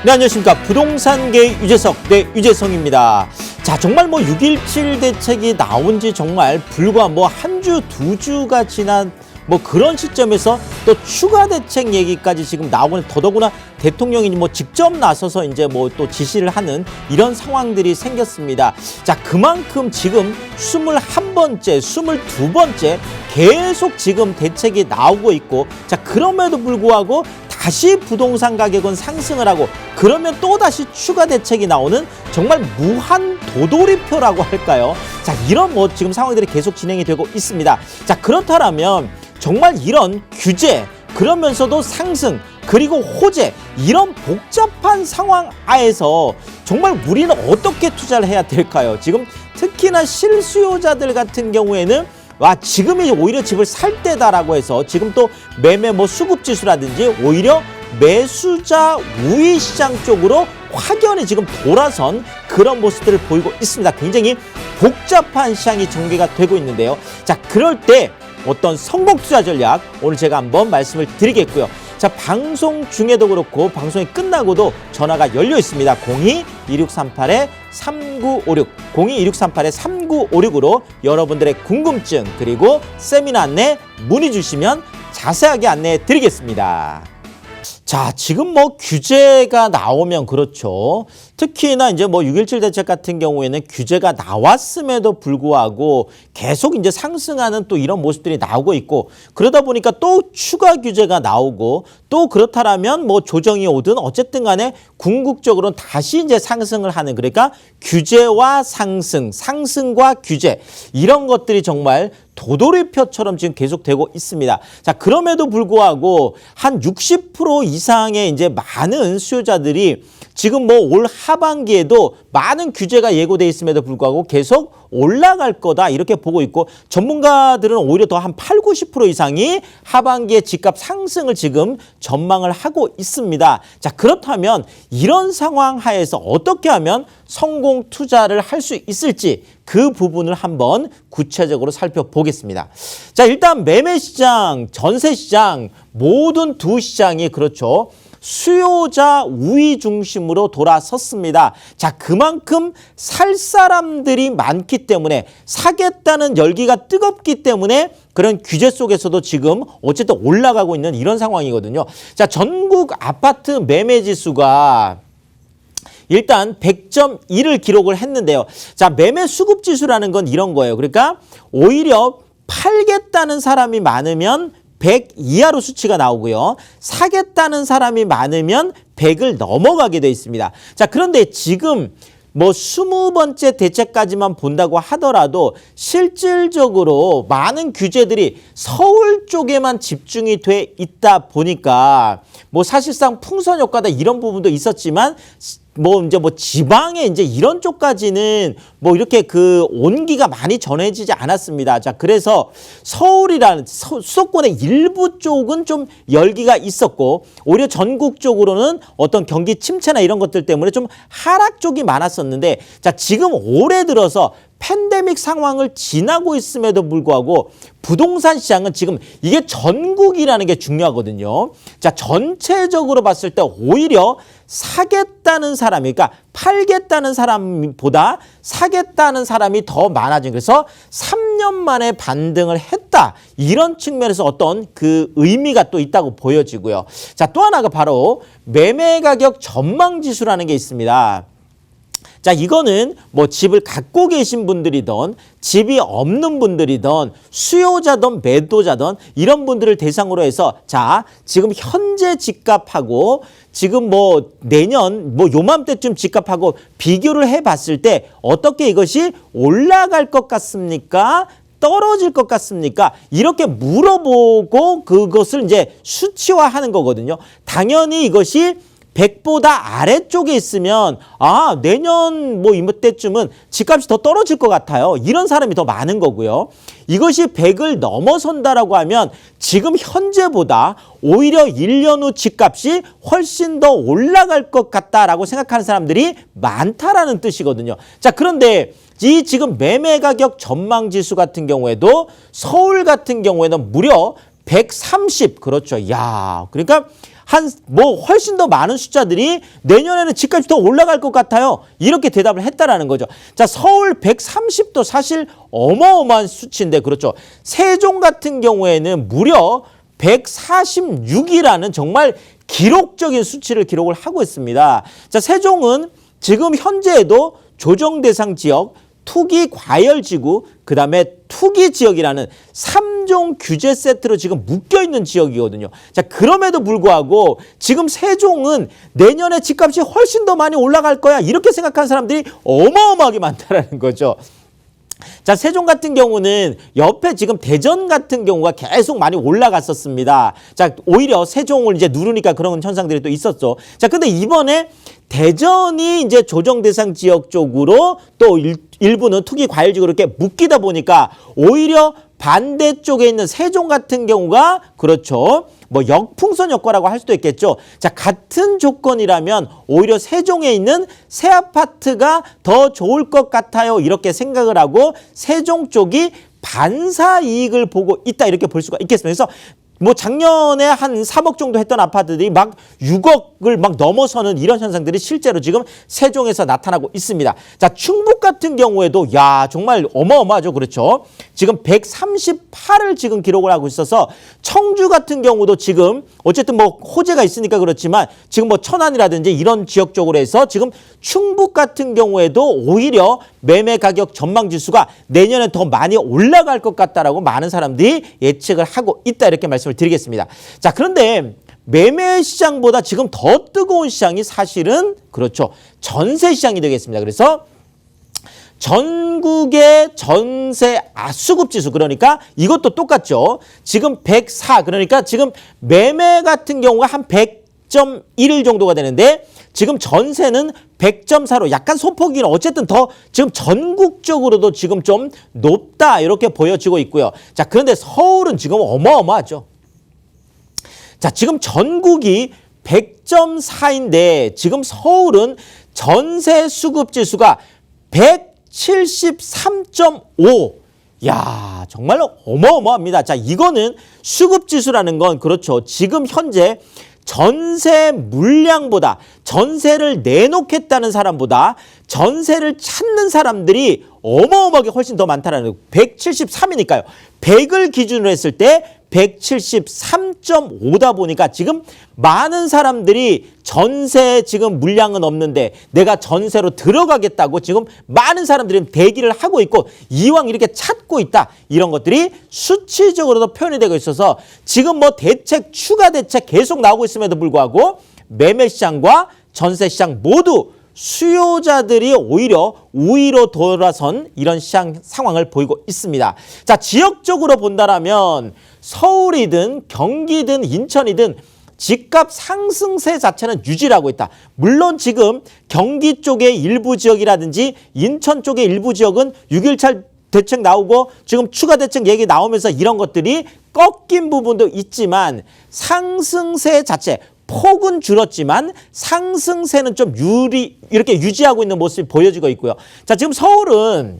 네, 안녕하십니까. 부동산계 유재석, 네, 유재성입니다. 자, 정말 뭐 6.17 대책이 나온 지 정말 불과 뭐 한 주, 두 주가 지난 뭐 그런 시점에서 또 추가 대책 얘기까지 지금 나오는, 더더구나 대통령이 뭐 직접 나서서 이제 뭐 또 지시를 하는 이런 상황들이 생겼습니다. 자, 그만큼 지금 21번째, 22번째 계속 지금 대책이 나오고 있고, 자, 그럼에도 불구하고 다시 부동산 가격은 상승을 하고, 그러면 또다시 추가 대책이 나오는 정말 무한 도돌이표라고 할까요? 자, 이런 뭐 지금 상황들이 계속 진행이 되고 있습니다. 자, 그렇다면 정말 이런 규제, 그러면서도 상승, 그리고 호재, 이런 복잡한 상황 하에서 정말 우리는 어떻게 투자를 해야 될까요? 지금 특히나 실수요자들 같은 경우에는 지금이 오히려 집을 살 때다라고 해서 지금 또 매매 뭐 수급지수라든지 오히려 매수자 우위 시장 쪽으로 확연히 지금 돌아선 그런 모습들을 보이고 있습니다. 굉장히 복잡한 시장이 전개가 되고 있는데요. 자, 그럴 때 어떤 성공 투자 전략 오늘 제가 한번 말씀을 드리겠고요. 자, 방송 중에도 그렇고 방송이 끝나고도 전화가 열려 있습니다. 02-2638-3956, 02-2638-3956으로 여러분들의 궁금증 그리고 세미나 안내 문의 주시면 자세하게 안내해 드리겠습니다. 자, 지금 뭐 규제가 나오면 그렇죠. 특히나 이제 뭐 6.17 대책 같은 경우에는 규제가 나왔음에도 불구하고 계속 이제 상승하는 또 이런 모습들이 나오고 있고, 그러다 보니까 또 추가 규제가 나오고, 또 그렇다라면 뭐 조정이 오든 어쨌든 간에 궁극적으로는 다시 이제 상승을 하는, 그러니까 규제와 상승, 상승과 규제, 이런 것들이 정말 도돌이표처럼 지금 계속되고 있습니다. 자, 그럼에도 불구하고 한 60% 이상의 이제 많은 수요자들이 지금 뭐 올 하반기에도 많은 규제가 예고돼 있음에도 불구하고 계속 올라갈 거다 이렇게 보고 있고, 전문가들은 오히려 더 한 80-90% 이상이 하반기에 집값 상승을 지금 전망을 하고 있습니다. 자, 그렇다면 이런 상황 하에서 어떻게 하면 성공 투자를 할 수 있을지 그 부분을 한번 구체적으로 살펴보겠습니다. 자, 일단 매매 시장, 전세 시장, 모든 두 시장이 그렇죠. 수요자 우위 중심으로 돌아섰습니다. 자, 그만큼 살 사람들이 많기 때문에, 사겠다는 열기가 뜨겁기 때문에 그런 규제 속에서도 지금 어쨌든 올라가고 있는 이런 상황이거든요. 자, 전국 아파트 매매 지수가 일단 100.1을 기록을 했는데요. 자, 매매 수급 지수라는 건 이런 거예요. 그러니까 오히려 팔겠다는 사람이 많으면 100 이하로 수치가 나오고요. 사겠다는 사람이 많으면 100을 넘어가게 돼 있습니다. 자, 그런데 지금 뭐 20번째 대책까지만 본다고 하더라도 실질적으로 많은 규제들이 서울 쪽에만 집중이 돼 있다 보니까 뭐 사실상 풍선 효과다 이런 부분도 있었지만, 뭐 이제 뭐 지방에 이제 이런 쪽까지는 뭐 이렇게 그 온기가 많이 전해지지 않았습니다. 자, 그래서 서울이라는 수도권의 일부 쪽은 좀 열기가 있었고, 오히려 전국적으로는 어떤 경기 침체나 이런 것들 때문에 좀 하락 쪽이 많았었는데, 자, 지금 올해 들어서 팬데믹 상황을 지나고 있음에도 불구하고 부동산 시장은 지금 이게 전국이라는 게 중요하거든요. 자, 전체적으로 봤을 때 오히려 사겠다는 사람이, 그러니까 팔겠다는 사람보다 사겠다는 사람이 더 많아진, 그래서 3년 만에 반등을 했다, 이런 측면에서 어떤 그 의미가 또 있다고 보여지고요. 자, 또 하나가 바로 매매 가격 전망 지수라는 게 있습니다. 자, 이거는 뭐 집을 갖고 계신 분들이든 집이 없는 분들이든 수요자든 매도자든 이런 분들을 대상으로 해서, 자, 지금 현재 집값하고 지금 뭐 내년 뭐 요맘때쯤 집값하고 비교를 해봤을 때 어떻게 이것이 올라갈 것 같습니까? 떨어질 것 같습니까? 이렇게 물어보고 그것을 이제 수치화하는 거거든요. 당연히 이것이 100보다 아래쪽에 있으면 내년 뭐 이때쯤은 집값이 더 떨어질 것 같아요. 이런 사람이 더 많은 거고요. 이것이 100을 넘어선다라고 하면 지금 현재보다 오히려 1년 후 집값이 훨씬 더 올라갈 것 같다라고 생각하는 사람들이 많다라는 뜻이거든요. 자, 그런데 이 지금 매매 가격 전망 지수 같은 경우에도 서울 같은 경우에는 무려 130, 그렇죠. 야, 그러니까 뭐 훨씬 더 많은 숫자들이 내년에는 집값이 더 올라갈 것 같아요. 이렇게 대답을 했다라는 거죠. 자, 서울 130도 사실 어마어마한 수치인데 그렇죠. 세종 같은 경우에는 무려 146이라는 정말 기록적인 수치를 기록을 하고 있습니다. 자, 세종은 지금 현재에도 조정 대상 지역, 투기 과열 지구, 그다음에 투기 지역이라는 3종 규제 세트로 지금 묶여 있는 지역이거든요. 자, 그럼에도 불구하고 지금 세종은 내년에 집값이 훨씬 더 많이 올라갈 거야. 이렇게 생각하는 사람들이 어마어마하게 많다라는 거죠. 자, 세종 같은 경우는 옆에 지금 대전 같은 경우가 계속 많이 올라갔었습니다. 자, 오히려 세종을 이제 누르니까 그런 현상들이 또 있었죠. 자, 근데 이번에 대전이 이제 조정 대상 지역 쪽으로 또 일부는 투기 과열 지역으로 이렇게 묶이다 보니까 오히려 반대쪽에 있는 세종 같은 경우가 그렇죠. 뭐 역풍선 효과라고 할 수도 있겠죠. 자, 같은 조건이라면 오히려 세종에 있는 새 아파트가 더 좋을 것 같아요. 이렇게 생각을 하고 세종 쪽이 반사 이익을 보고 있다 이렇게 볼 수가 있겠습니다. 그래서 뭐 작년에 한 3억 정도 했던 아파트들이 막 6억을 막 넘어서는 이런 현상들이 실제로 지금 세종에서 나타나고 있습니다. 자, 충북 같은 경우에도 야 정말 어마어마하죠. 그렇죠. 지금 138을 지금 기록을 하고 있어서 청주 같은 경우도 지금 어쨌든 뭐 호재가 있으니까 그렇지만 지금 뭐 천안이라든지 이런 지역 쪽으로 해서 지금 충북 같은 경우에도 오히려 매매 가격 전망 지수가 내년에 더 많이 올라갈 것 같다라고 많은 사람들이 예측을 하고 있다 이렇게 말씀을 드리겠습니다. 자, 그런데 매매 시장보다 지금 더 뜨거운 시장이 사실은 그렇죠. 전세 시장이 되겠습니다. 그래서 전국의 전세 수급 지수 그러니까 이것도 똑같죠. 지금 104 그러니까 지금 매매 같은 경우가 한 100.1 정도가 되는데 지금 전세는 100.4로 약간 소폭이는 어쨌든 더 지금 전국적으로도 지금 좀 높다 이렇게 보여지고 있고요. 자, 그런데 서울은 지금 어마어마하죠. 자, 지금 전국이 100.4인데 지금 서울은 전세 수급 지수가 173.5. 야, 정말 어마어마합니다. 자, 이거는 수급 지수라는 건 그렇죠. 지금 현재 전세 물량보다 전세를 내놓겠다는 사람보다 전세를 찾는 사람들이 어마어마하게 훨씬 더 많다는 173이니까요. 100을 기준으로 했을 때 173.5다 보니까 지금 많은 사람들이 전세 지금 물량은 없는데 내가 전세로 들어가겠다고 지금 많은 사람들이 대기를 하고 있고 이왕 이렇게 찾고 있다. 이런 것들이 수치적으로도 표현이 되고 있어서 지금 뭐 대책, 추가 대책 계속 나오고 있음에도 불구하고 매매 시장과 전세 시장 모두 수요자들이 오히려 우위로 돌아선 이런 시장 상황을 보이고 있습니다. 자, 지역적으로 본다라면 서울이든 경기든 인천이든 집값 상승세 자체는 유지를 하고 있다. 물론 지금 경기 쪽의 일부 지역이라든지 인천 쪽의 일부 지역은 6.18 대책 나오고 지금 추가 대책 얘기 나오면서 이런 것들이 꺾인 부분도 있지만 상승세 자체 폭은 줄었지만 상승세는 좀 이렇게 유지하고 있는 모습이 보여지고 있고요. 자, 지금 서울은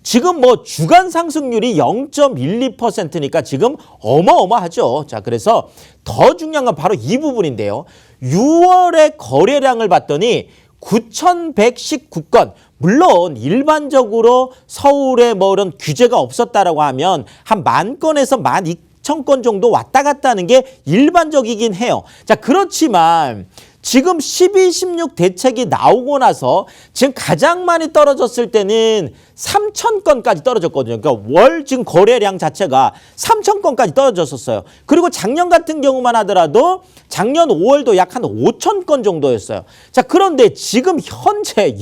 지금 뭐 주간 상승률이 0.12%니까 지금 어마어마하죠. 자, 그래서 더 중요한 건 바로 이 부분인데요. 6월의 거래량을 봤더니 9,119건. 물론 일반적으로 서울에 뭐 이런 규제가 없었다라고 하면 한 10,000건에서 12,000건 정도 왔다 갔다 하는 게 일반적이긴 해요. 자, 그렇지만 지금 12.16 대책이 나오고 나서 지금 가장 많이 떨어졌을 때는 3,000건까지 떨어졌거든요. 그러니까 월 지금 거래량 자체가 3,000건까지 떨어졌었어요. 그리고 작년 같은 경우만 하더라도 작년 5월도 약 한 5,000건 정도였어요. 자, 그런데 지금 현재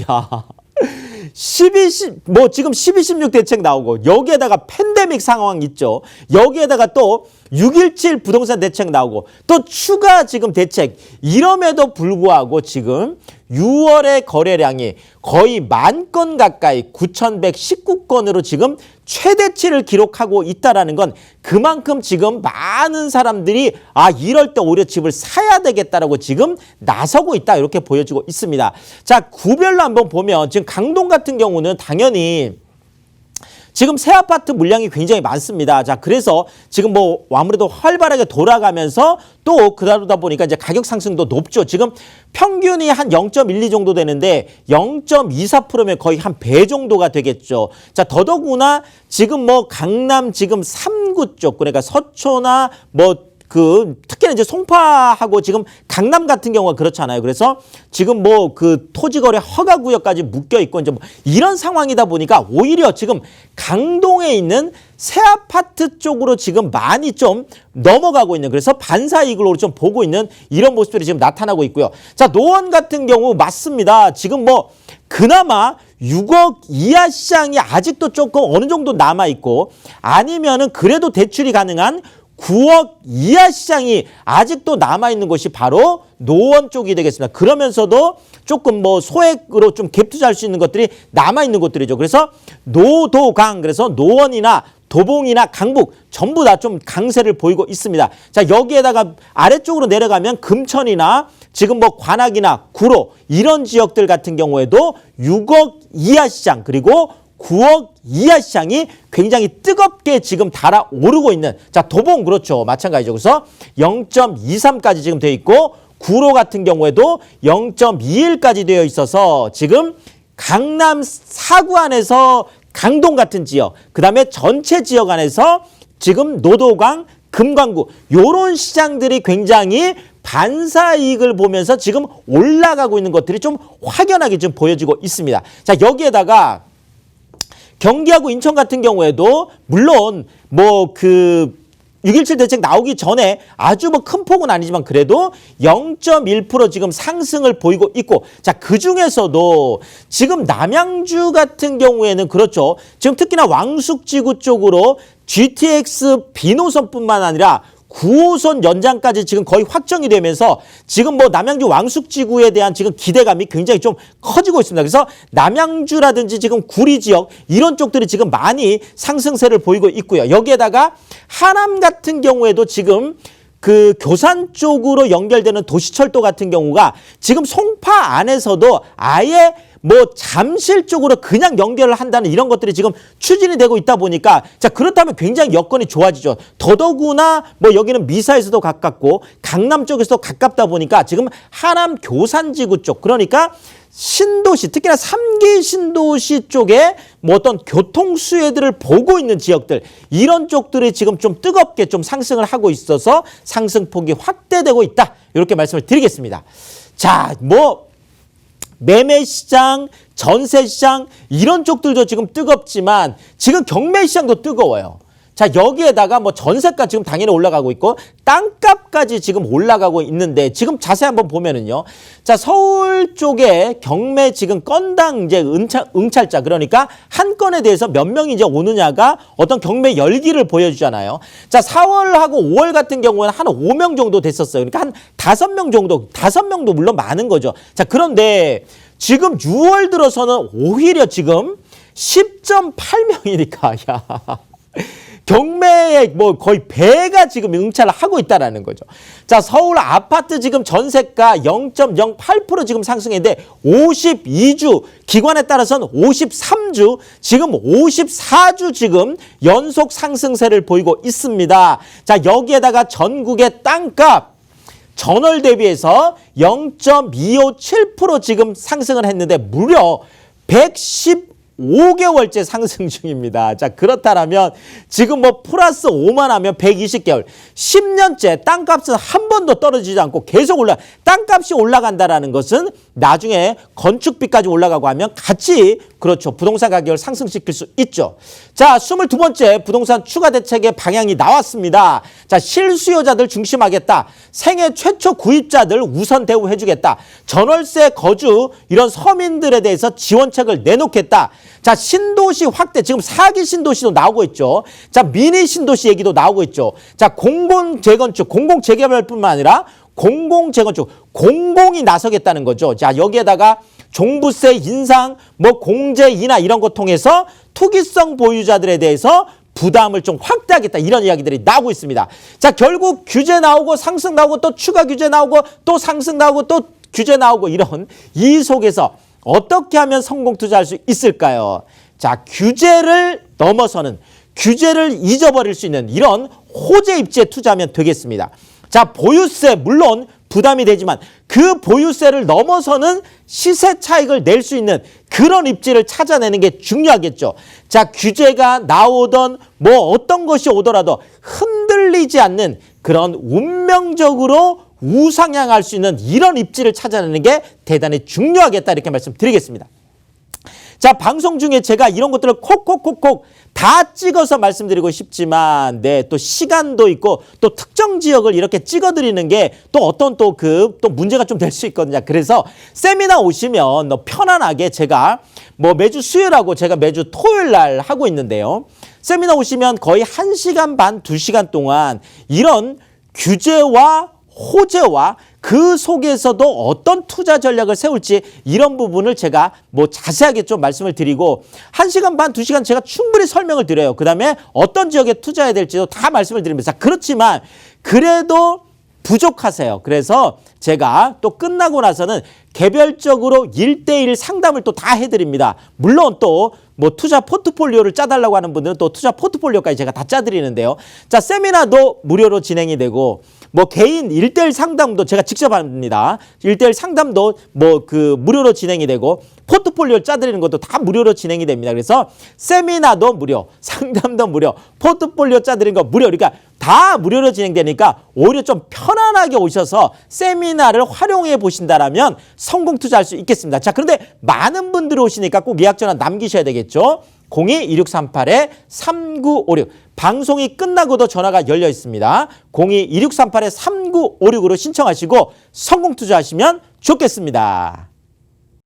지금 12.16 대책 나오고 여기에다가 팬데믹 상황 있죠. 여기에다가 또 6.17 부동산 대책 나오고 또 추가 지금 대책 이럼에도 불구하고 지금 6월의 거래량이 거의 10,000건 가까이 9,119건으로 지금 최대치를 기록하고 있다라는 건 그만큼 지금 많은 사람들이 이럴 때 오히려 집을 사야 되겠다라고 지금 나서고 있다 이렇게 보여지고 있습니다. 자, 구별로 한번 보면 지금 강동 같은 경우는 당연히 지금 새 아파트 물량이 굉장히 많습니다. 자, 그래서 지금 뭐 아무래도 활발하게 돌아가면서 또 그러다 보니까 이제 가격 상승도 높죠. 지금 평균이 한 0.12 정도 되는데 0.24%면 거의 한 배 정도가 되겠죠. 자, 더더구나 지금 뭐 강남 지금 3구 쪽, 그러니까 서초나 뭐 특히나 이제 송파하고 지금 강남 같은 경우가 그렇잖아요. 그래서 지금 뭐 토지거래 허가구역까지 묶여 있고 이제 뭐 이런 상황이다 보니까 오히려 지금 강동에 있는 새 아파트 쪽으로 지금 많이 좀 넘어가고 있는, 그래서 반사이익으로 좀 보고 있는 이런 모습들이 지금 나타나고 있고요. 자, 노원 같은 경우 맞습니다. 지금 뭐 그나마 6억 이하 시장이 아직도 조금 어느 정도 남아있고, 아니면은 그래도 대출이 가능한 9억 이하 시장이 아직도 남아있는 곳이 바로 노원 쪽이 되겠습니다. 그러면서도 조금 뭐 소액으로 좀 갭 투자할 수 있는 것들이 남아있는 곳들이죠. 그래서 노도강, 그래서 노원이나 도봉이나 강북 전부 다 좀 강세를 보이고 있습니다. 자, 여기에다가 아래쪽으로 내려가면 금천이나 지금 뭐 관악이나 구로 이런 지역들 같은 경우에도 6억 이하 시장 그리고 9억 이하 시장이 굉장히 뜨겁게 지금 달아오르고 있는, 자, 도봉 그렇죠. 마찬가지죠. 그래서 0.23까지 지금 되어 있고, 구로 같은 경우에도 0.21까지 되어 있어서 지금 강남 4구 안에서 강동 같은 지역, 그 다음에 전체 지역 안에서 지금 노도강, 금강구 요런 시장들이 굉장히 반사이익을 보면서 지금 올라가고 있는 것들이 좀 확연하게 좀 보여지고 있습니다. 자, 여기에다가 경기하고 인천 같은 경우에도 물론 뭐 6.17 대책 나오기 전에 아주 뭐 큰 폭은 아니지만 그래도 0.1% 지금 상승을 보이고 있고, 자, 그 중에서도 지금 남양주 같은 경우에는 그렇죠. 지금 특히나 왕숙지구 쪽으로 GTX B노선뿐만 아니라 9호선 연장까지 지금 거의 확정이 되면서 지금 뭐 남양주 왕숙지구에 대한 지금 기대감이 굉장히 좀 커지고 있습니다. 그래서 남양주라든지 지금 구리 지역 이런 쪽들이 지금 많이 상승세를 보이고 있고요. 여기에다가 하남 같은 경우에도 지금 교산 쪽으로 연결되는 도시철도 같은 경우가 지금 송파 안에서도 아예 뭐 잠실 쪽으로 그냥 연결을 한다는 이런 것들이 지금 추진이 되고 있다 보니까, 자, 그렇다면 굉장히 여건이 좋아지죠. 더더구나 뭐 여기는 미사에서도 가깝고 강남 쪽에서도 가깝다 보니까 지금 하남 교산지구 쪽, 그러니까 신도시, 특히나 3기 신도시 쪽에 뭐 어떤 교통 수혜들을 보고 있는 지역들, 이런 쪽들이 지금 좀 뜨겁게 좀 상승을 하고 있어서 상승폭이 확대되고 있다, 이렇게 말씀을 드리겠습니다. 자, 뭐 매매시장, 전세시장 이런 쪽들도 지금 뜨겁지만 지금 경매시장도 뜨거워요. 자, 여기에다가 뭐 전세가 지금 당연히 올라가고 있고 땅값까지 지금 올라가고 있는데, 지금 자세히 한번 보면은요. 자, 서울 쪽에 경매 지금 건당 이제 응찰자, 그러니까 한 건에 대해서 몇 명이 이제 오느냐가 어떤 경매 열기를 보여주잖아요. 자, 4월하고 5월 같은 경우는 한 5명 정도 됐었어요. 그러니까 한 5명 정도, 5명도 물론 많은 거죠. 자, 그런데 지금 6월 들어서는 오히려 지금 10.8명이니까, 야. 경매에 뭐 거의 배가 지금 응찰을 하고 있다라는 거죠. 자, 서울 아파트 지금 전세가 0.08% 지금 상승했는데 52주, 기관에 따라서는 53주, 지금 54주 지금 연속 상승세를 보이고 있습니다. 자, 여기에다가 전국의 땅값 전월 대비해서 0.257% 지금 상승을 했는데 무려 115개월째 상승 중입니다. 자, 그렇다면 지금 뭐 플러스 5만 하면 120개월, 10년째 땅값은 한 번도 떨어지지 않고 계속 땅값이 올라간다라는 것은 나중에 건축비까지 올라가고 하면 같이, 그렇죠, 부동산 가격을 상승시킬 수 있죠. 자, 22번째 부동산 추가 대책의 방향이 나왔습니다. 자, 실수요자들 중심하겠다. 생애 최초 구입자들 우선 대우해주겠다. 전월세 거주 이런 서민들에 대해서 지원책을 내놓겠다. 자, 신도시 확대, 지금 4기 신도시도 나오고 있죠. 자, 미니 신도시 얘기도 나오고 있죠. 자, 공공재건축, 공공재개발뿐만 아니라 공공재건축, 공공이 나서겠다는 거죠. 자, 여기에다가 종부세 인상, 뭐 공제 인하 이런 거 통해서 투기성 보유자들에 대해서 부담을 좀 확대하겠다, 이런 이야기들이 나오고 있습니다. 자, 결국 규제 나오고 상승 나오고 또 추가 규제 나오고 또 상승 나오고 또 규제 나오고, 이런 이 속에서 어떻게 하면 성공 투자할 수 있을까요? 자, 규제를 넘어서는, 규제를 잊어버릴 수 있는 이런 호재 입지에 투자하면 되겠습니다. 자, 보유세 물론 부담이 되지만 그 보유세를 넘어서는 시세 차익을 낼 수 있는 그런 입지를 찾아내는 게 중요하겠죠. 자, 규제가 나오던 뭐 어떤 것이 오더라도 흔들리지 않는 그런 운명적으로 우상향할 수 있는 이런 입지를 찾아내는 게 대단히 중요하겠다, 이렇게 말씀드리겠습니다. 자, 방송 중에 제가 이런 것들을 콕콕콕콕 다 찍어서 말씀드리고 싶지만, 네, 또 시간도 있고 또 특정 지역을 이렇게 찍어드리는 게 또 어떤 또 문제가 좀 될 수 있거든요. 그래서 세미나 오시면 편안하게 제가 뭐 매주 수요일하고 제가 매주 토요일 날 하고 있는데요. 세미나 오시면 거의 1시간 반, 2시간 동안 이런 규제와 호재와 그 속에서도 어떤 투자 전략을 세울지 이런 부분을 제가 뭐 자세하게 좀 말씀을 드리고 1시간 반, 2시간 제가 충분히 설명을 드려요. 그 다음에 어떤 지역에 투자해야 될지도 다 말씀을 드립니다. 그렇지만 그래도 부족하세요. 그래서 제가 또 끝나고 나서는 개별적으로 1대1 상담을 또 다 해드립니다. 물론 또 뭐 투자 포트폴리오를 짜달라고 하는 분들은 또 투자 포트폴리오까지 제가 다 짜드리는데요. 자, 세미나도 무료로 진행이 되고 뭐 개인 1대1 상담도 제가 직접 합니다. 1대1 상담도 뭐 무료로 진행이 되고 포트폴리오를 짜드리는 것도 다 무료로 진행이 됩니다. 그래서 세미나도 무료, 상담도 무료, 포트폴리오 짜드리는 거 무료. 그러니까 다 무료로 진행되니까 오히려 좀 편안하게 오셔서 세미나를 활용해 보신다라면 성공 투자할 수 있겠습니다. 자, 그런데 많은 분들이 오시니까 꼭 예약 전화 남기셔야 되겠죠. 02-2638-3956 방송이 끝나고도 전화가 열려 있습니다. 02-2638-3956으로 신청하시고 성공 투자하시면 좋겠습니다.